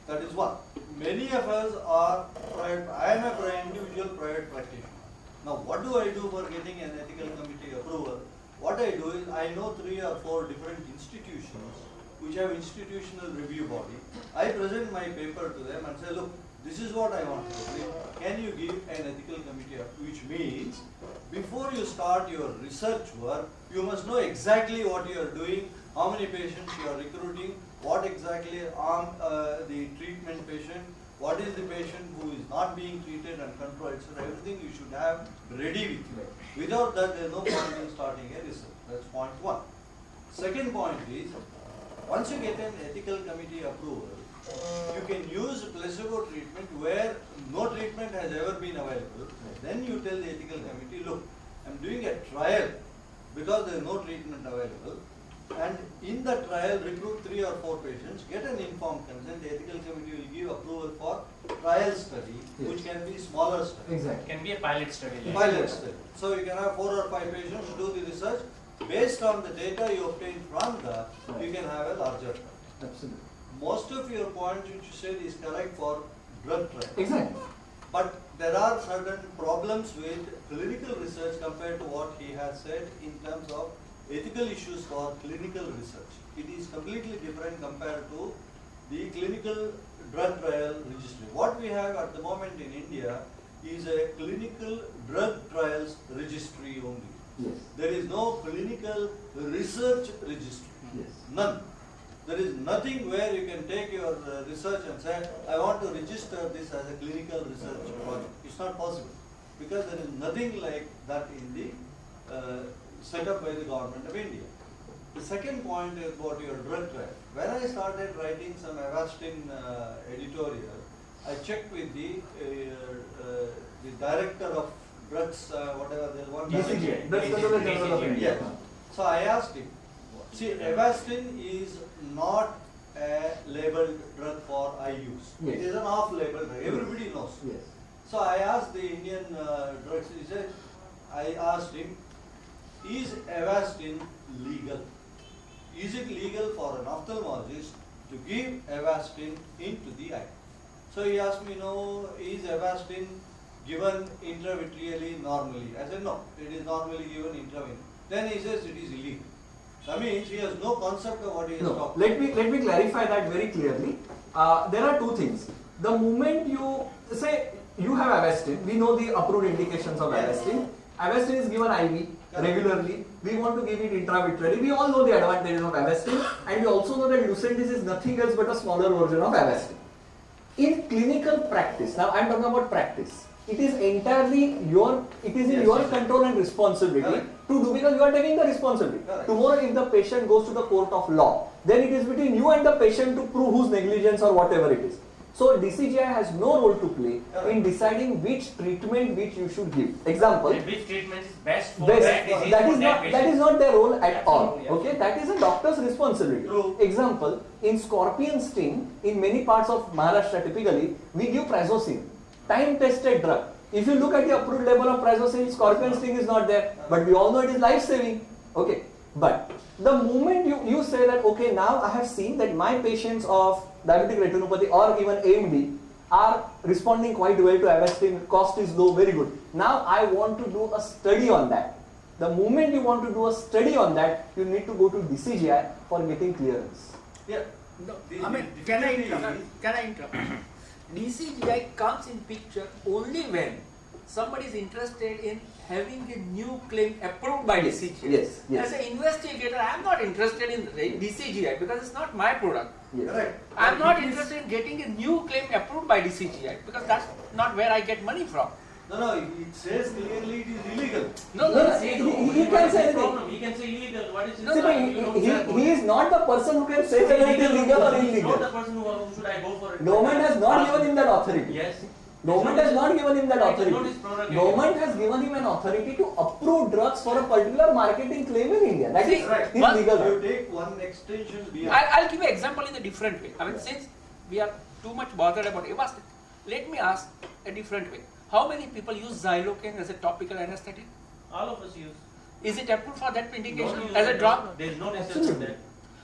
That is one. Many of us are private, I am a individual private practitioner. Now what do I do for getting an ethical committee approval? What I do is I know 3 or 4 different institutions which have institutional review body. I present my paper to them and say, look, this is what I want to do. Can you give an ethical committee up? Which means before you start your research work, you must know exactly what you are doing, how many patients you are recruiting, what exactly are the treatment patient, what is the patient who is not being treated and controlled, etc. Everything you should have ready with you. Without that, there is no point in starting a research. That's point one. Second point is, once you get an ethical committee approval, you can use placebo treatment where no treatment has ever been available. Then you tell the ethical committee, look, I'm doing a trial because there is no treatment available. And in the trial, recruit 3 or 4 patients, get an informed consent. The ethical committee will give approval for trial study, which can be smaller study. Exactly. Can be a pilot study. like Pilot study. So you can have 4 or 5 patients do the research. Based on the data you obtain from that, you can have a larger trial. Absolutely. Most of your points which you said is correct for drug trial. Exactly. But there are certain problems with clinical research compared to what he has said in terms of ethical issues for clinical research. It is completely different compared to the clinical drug trial registry. What we have at the moment in India is a clinical drug trials registry only. Yes. There is no clinical research registry. Yes. None. There is nothing where you can take your research and say, I want to register this as a clinical research project. It's not possible because there is nothing like that in the set up by the government of India. The second point is about your drug trial. When I started writing some Avastin editorial, I checked with the director of drugs, whatever, there's one. DCGI. That's the General of India. Yes. So I asked him, see, Avastin is not a labeled drug for eye use. Yes. It is an off-label drug. Everybody knows. Yes. So I asked the Indian drugs, I asked him, is Avastin legal? Is it legal for an ophthalmologist to give Avastin into the eye? So he asked me, no, is Avastin given intravitreally normally? I said, no, it is normally given intravenously. Then he says it is illegal. That means he has no concept of what he is No, talking let me clarify that very clearly. There are 2 things. The moment you say you have Avastin, we know the approved indications of Yes. Avastin. Avastin is given IV Correct. regularly. We want to give it intravitreally. We all know the advantages of Avastin, and we also know that Lucentis is nothing else but a smaller version of Avastin. In clinical practice, now I am talking about practice. It is entirely in Yes, your yes. control and responsibility Correct. to do, because you are taking the responsibility. Correct. Tomorrow if the patient goes to the court of law, then it is between you and the patient to prove whose negligence or whatever it is. So DCGI has no role to play in deciding which treatment which you should give. Example, And which treatment is best for best, that disease that for is that not patient. their role at all. Absolutely, Okay, that is a doctor's responsibility. True. Example, in scorpion sting, in many parts of Maharashtra typically, we give Prazosine, time-tested drug. If you look at the approved label of Prazosine, scorpion sting is not there, but we all know it is life-saving. Okay, but the moment you say that, okay, now I have seen that my patients of diabetic retinopathy or even AMD are responding quite well to Avastin, cost is low, very good. Now I want to do a study on that. The moment you want to do a study on that, you need to go to DCGI for getting clearance. Yeah. No, The- I mean, the can I difficulty interrupt? is- Can I interrupt? DCGI comes in picture only when somebody is interested in having a new claim approved by DCGI. Yes, yes. As an investigator, I am not interested in DCGI because it's not my product. Yes. Correct. I am not interested in getting a new claim approved by DCGI because that's not where I get money from. No, it says clearly it is illegal. No, No, no, no, see, he can say anything. Problem. He can say illegal. What is it? No, See, no, but he is not the person who can say whether it is legal or He's not the illegal. person who should I go for it. Government has not given him that authority. Yes. Government has not given him that It's not authority. his prerogative. Government has given him an authority to approve drugs for a particular marketing claim in India. That is Right. his But legal You right. take one extension beyond. I'll give you an example in a different way. I mean, since we are too much bothered about Avastin, let me ask a different way. How many people use Xylocaine as a topical anesthetic? All of us use. Is it approved for that Don't indication use as a it. drug? There is no research on Absolutely. that.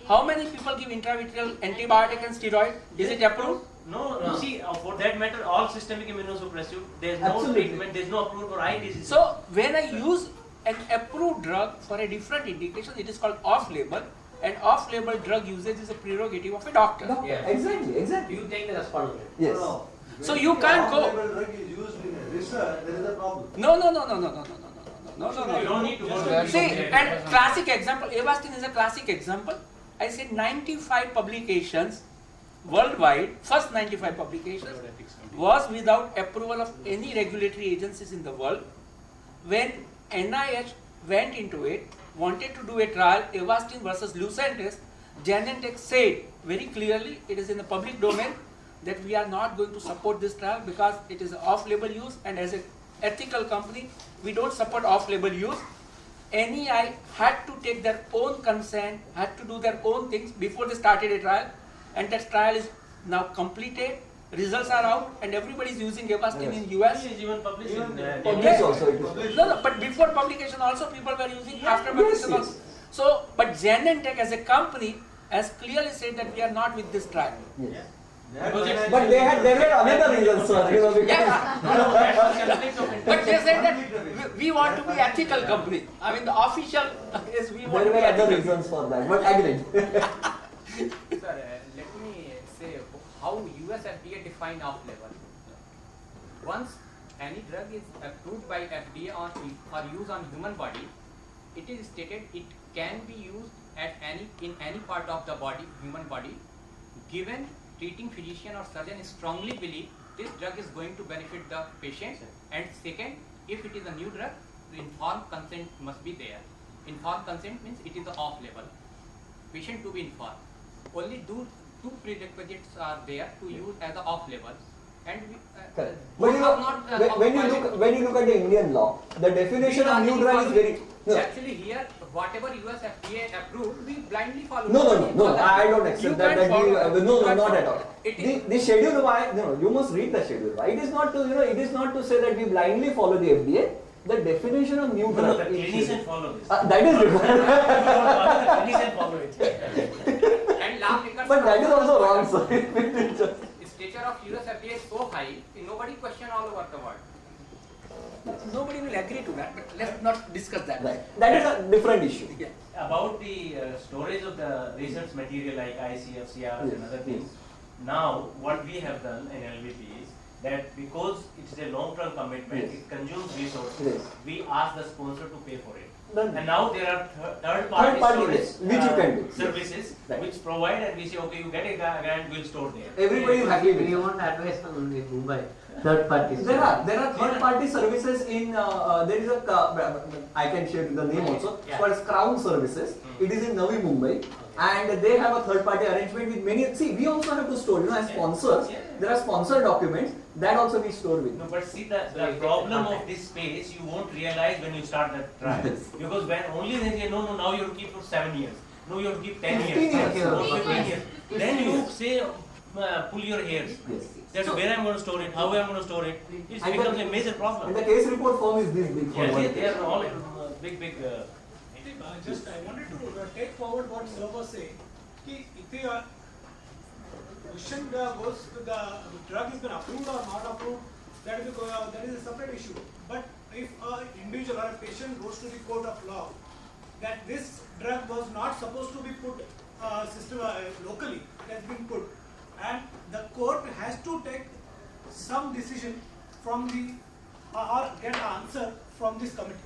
How many people give intravitreal antibiotic and steroid? Is it approved? No, no. See, for that matter, all systemic immunosuppressive, there is no Absolutely. treatment, there is no approval for eye disease. So when I use an approved drug for a different indication, it is called off-label, and off-label drug usage is a prerogative of a doctor. Doctor, Yeah. exactly, exactly. You take the responsibility. Yes. No. So When you the can't go- off-label drug is used in research, there is a problem. No. You don't need to go to That's See, okay. and classic example, Avastin is a classic example. I said 95 publications worldwide, first 95 publications was without approval of any regulatory agencies in the world. When NIH went into it, wanted to do a trial, Avastin versus Lucentis, Genentech said very clearly, it is in the public domain, that we are not going to support this trial because it is off-label use, and as an ethical company, we don't support off-label use. NEI had to take their own consent, had to do their own things before they started a trial, and that trial is now completed, results are out, and everybody is using Avastin in US. It is even published in Even Published Yeah. also it is. No, but before publication also people were using after Yes, publication yes. also. So, but Genentech as a company has clearly said that we are not with this trial. Yes. Because it's- But they had another reason, sir. You know, because Yeah. No, that's a conflict of interest. But they said that we want to be ethical company. I mean, the official is we want there to were be other ethical. reasons for that. But agreed. Sir, let me say how US FDA define off-label. Once any drug is approved by FDA for use on human body, it is stated it can be used in any part of the body, human body, given treating physician or surgeon strongly believe this drug is going to benefit the patient, and second, if it is a new drug, the informed consent must be there. Informed consent means it is off-label. Patient to be informed. Only two prerequisites are there to use as a off-label, and we, Correct. both But you are know, not, when you look at the Indian law, the definition of new drug is very no. Actually, here whatever US FDA approved, we blindly follow. No, I don't You accept that. can't follow. No, You can't not follow. at all. It The schedule, why? No, you must read the schedule. It is not to, it is not to say that we blindly follow the FDA. The definition of new No, drug. the is- clinicians follow this. That is different. The clinicians follow it. And lab records But that is are also wrong, sir. stature of US FDA is so high, nobody question all over the world. Nobody will agree to that, but let's not discuss that. Right. That is a different issue. Yeah. About the storage of the research material like ICF, CRs Yes, and other things. Now, what we have done in LVP is that because it is a long-term commitment, Yes. it consumes resources, Yes. we ask the sponsor to pay for it. Then- And now there are third-party Third-party, storage yes, which you can do, yes. services Right. which provide, and we say, okay, you get a grant, we'll store there. Everybody is happy with We it. want advice on the Mumbai third parties. There are third party services in there is I can share the name also. Yeah. Called Crown Services. It is in Navi Mumbai, and they have a third party arrangement with many. See, we also have to store. As sponsors, Yeah. there are sponsor documents that also we store with. No, but see the So you take the problem of contact. this space you won't realize when you start the trial. Yes. Because when only they say, no, now you have to keep for 7 years. No, you have to keep 10 15 years. years. No, 15 years. Then 15 you years. say, pull your hairs. Yes. That's So- where I'm going to store it, how I'm going to store it. It And becomes the- a major problem. And the case report form is this big for Yes, one yes, they page. are all big. I wanted to take forward what sir was saying. If the question goes to the drug has been approved or not approved, that is a separate issue. But if an individual or a patient goes to the court of law that this drug was not supposed to be put locally, it has been put, and the court has to take some decision from the or get an answer from this committee.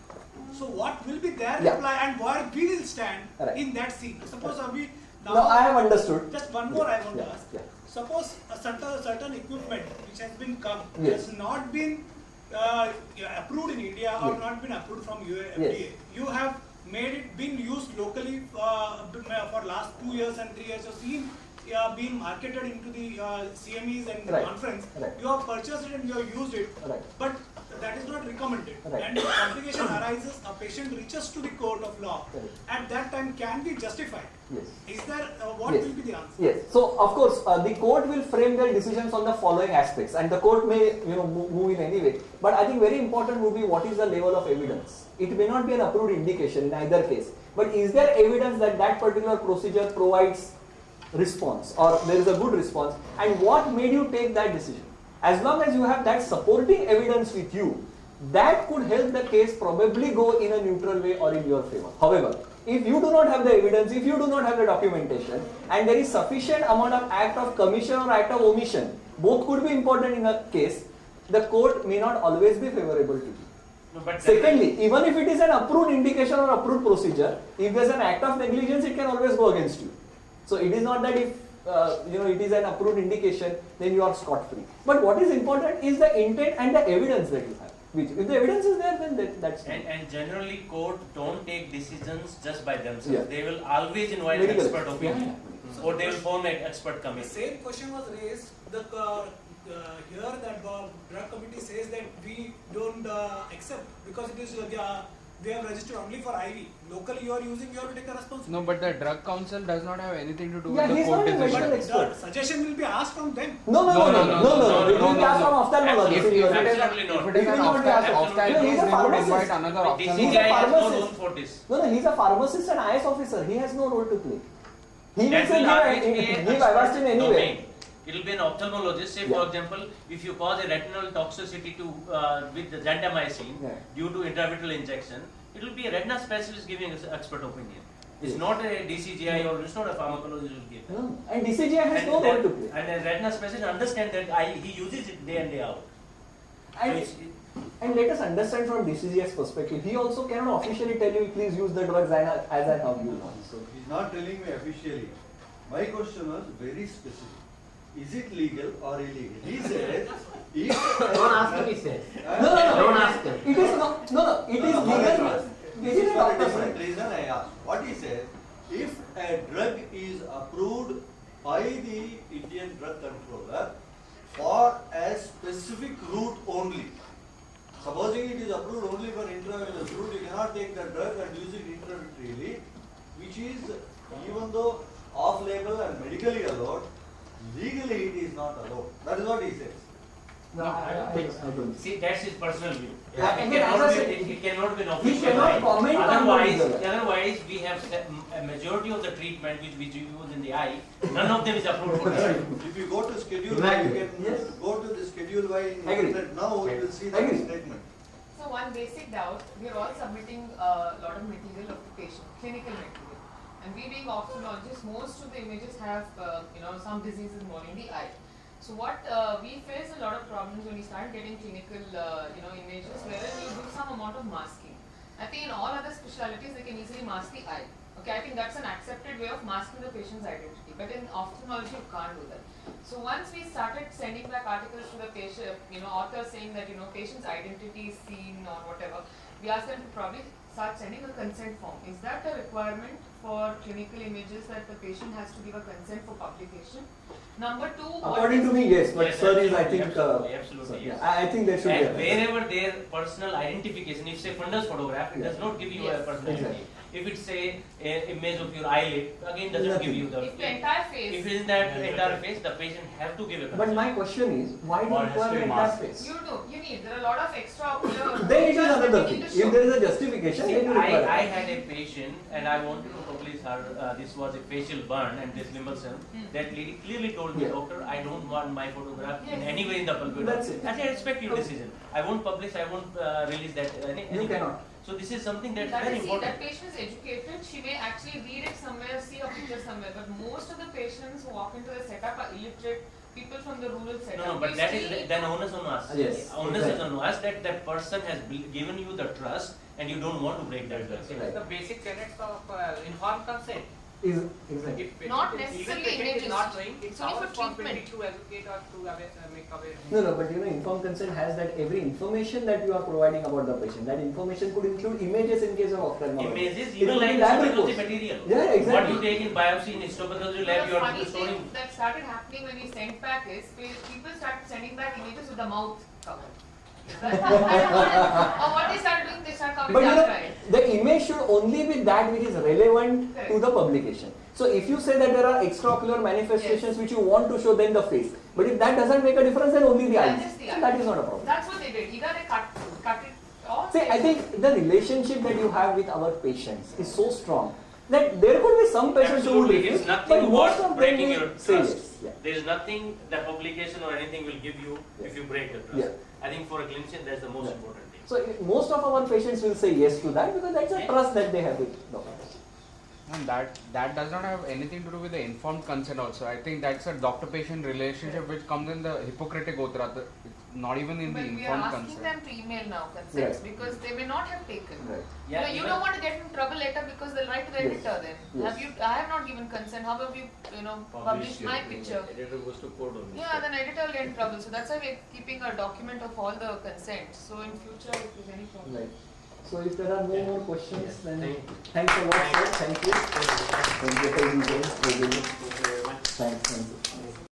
So what will be their Yeah. reply and where we will stand Right. in that scene? Suppose we now. No, I have understood. Just one more I want Yeah, to ask. yeah. Suppose a certain equipment which has been come Yes. has not been approved in India or Yes. not been approved from FDA. Yes. You have made it been used locally for last 2 years and 3 years. You've seen being marketed into the CMEs and the Right. conference. Right. You have purchased it and you have used it. Right. But that is not recommended. Right. And if complication arises, a patient reaches to the court of law. Correct. At that time, can be justified. Yes. Is there what Yes. will be the answer? Yes. So of course, the court will frame their decisions on the following aspects, and the court may move in any way. But I think very important would be what is the level of evidence. It may not be an approved indication in either case, but is there evidence that that particular procedure provides response or there is a good response, and what made you take that decision? As long as you have that supporting evidence with you, that could help the case probably go in a neutral way or in your favor. However, if you do not have the evidence, if you do not have the documentation, and there is sufficient amount of act of commission or act of omission, both could be important in a case, the court may not always be favorable to you. No, but Secondly, even if it is an approved indication or approved procedure, if there is an act of negligence, it can always go against you. So it is not that if it is an approved indication, then you are scot free. But what is important is the intent and the evidence that you have. Which, if the evidence is there, then that's and generally court don't take decisions just by themselves. Yeah. They will always invite Medical expert expert. opinion, Yeah. or they will form an expert The committee. same question was raised. Here that drug committee says that we don't accept because it is we have registered only for IV. Locally you are using, you have to take a responsibility. No, but the drug council does not have anything to do Yeah, with the he's court not a medical decision. expert. The suggestion will be asked from them. No. It will be asked from ophthalmologist. If it is Absolutely not. if it is an ophthalmologist, He's a they would pharmacist. invite another DCGI ophthalmologist. has no pharmacist. role for this. No, he's a pharmacist and IS officer. He has no role to play. He will That say will always be give a Avastin anyway. domain. It will be an ophthalmologist. Say, for Yeah. example, if you cause a retinal toxicity to with the gentamicin Yeah. due to intravitreal injection, it will be a retina specialist giving us expert opinion. It's Yes. not a DCGI or it's not a pharmacologist who will give. No. And DCGI has no role to play. And a retina specialist understands that he uses it day in day out. So And, it's- and let us understand from DCGI's perspective, he also cannot officially tell you, please use the drugs as and how you want. So he's not telling me officially. My question was very specific. Is it legal or illegal? He says, if Don't ask him, he says. No. Don't ask him. It is not. No. It is legal. This is for a different reason I asked. What he said, if a drug is approved by the Indian drug controller for a specific route only, supposing it is approved only for intravenous route, you cannot take the drug and use it intravitreally, which is, even though off-label and medically allowed, legally it is not allowed. That is what he says. No, I don't. See, that's his personal view. Yeah, It again, cannot as I be- said, it cannot be an he official cannot line. comment on the Otherwise, legal. otherwise we have a majority of the treatment which we use in the eye, none of them is approved for this. If you go to schedule Y, Exactly. you can Yes. go to the schedule Y in Agree. internet now, you will see that Agree. statement. So one basic doubt, we are all submitting a lot of material of the patient, clinical material. And we being ophthalmologists, most of the images have, some diseases involving the eye. So what we face a lot of problems when we start getting clinical, images wherein you do some amount of masking. I think in all other specialties they can easily mask the eye. Okay, I think that's an accepted way of masking the patient's identity. But in ophthalmology you can't do that. So once we started sending back articles to the patient, authors saying that patient's identity is seen or whatever, we asked them to probably start sending a consent form. Is that a requirement for clinical images that the patient has to give a consent for publication? Number two, According to me, yes, but Yes, sir is, I absolutely, think, absolutely, sir, yes. I think there should be. And a- wherever their personal identification, if say fundus photograph, it Yeah. does not give you a Yes. personality. Exactly. If it's say an image of your eyelid, again doesn't Nothing. give you the. if the entire If face, it is that entire face, the patient have to give a consent. But my question is, why do you Or has require to the be entire masked. face? you need, there are a lot of extraocular Then it is features that another we thing. need to If show. there is a justification, See, then you require. I it. had a patient and I wanted to publish her, this was a facial burn and this limbal cell. That lady clearly told me, Yeah. doctor, I don't want my photograph in Yes. any way in the pulpit. That's it. I said, I respect your Okay. decision. I won't publish, I won't release that. You anywhere. cannot. So this is something that's That very is, see, important. that patient is educated, she may actually read it somewhere, see a picture somewhere, but most of the patients who walk into the setup are illiterate people from the rural setup. No, but we that still is then onus on us. Yes, Onus is exactly. on us that that person has given you the trust and you don't want to break that trust. It is the basic tenets of informed consent. Is exactly. If patient Not is- necessarily even patient is images. not knowing, it's It's only our for responsibility treatment. to educate or to make aware. No, but informed consent has that every information that you are providing about the patient. That information could include images in case of ophthalmology. Images, It even could like be lab histopathology reports. material. Yeah, exactly. What you take in biopsy in histopathology lab, The you are funny storing. thing that started happening when we sent back is people started sending back images with the mouth covered. I don't know. Or what they started doing, they started coming But you down know, right. the image should only be that which is relevant to Correct. the publication. So if you say that there are extraocular manifestations which you want to show, then the face. But if that doesn't make a difference, then only the Yeah, eyes. just the So eye. that is not a problem. That's what they did. Either they cut it off. See, I think the relationship that you have with our patients is so strong that there could be some patients who would Absolutely, refuse, it's nothing but most about of them breaking will your say trust. yes. Yeah. There is nothing the publication or anything will give you if you break the trust. Yeah. I think for a clinician that's the most Yeah. important thing. So most of our patients will say yes to that because that's a Yeah. trust that they have with doctors. And that does not have anything to do with the informed consent also. I think that's a doctor-patient relationship which comes in the Hippocratic Oath, it's not even in the But we are informed asking consent. them to email now consents Right. because they may not have taken. Right. Yeah, you even- don't want to get in trouble later because they'll write to the Yes. editor then. Yes. I have not given consent. How have you published my picture? Editor goes to court only. Yeah, then editor will get in trouble. So that's why we're keeping a document of all the consents. So in future, if there's any problem. Right. So if there are no more questions, then Thank you. thanks a lot, sir. Thank you. Thank you for being here. Thank you very much. Thanks. Thank you.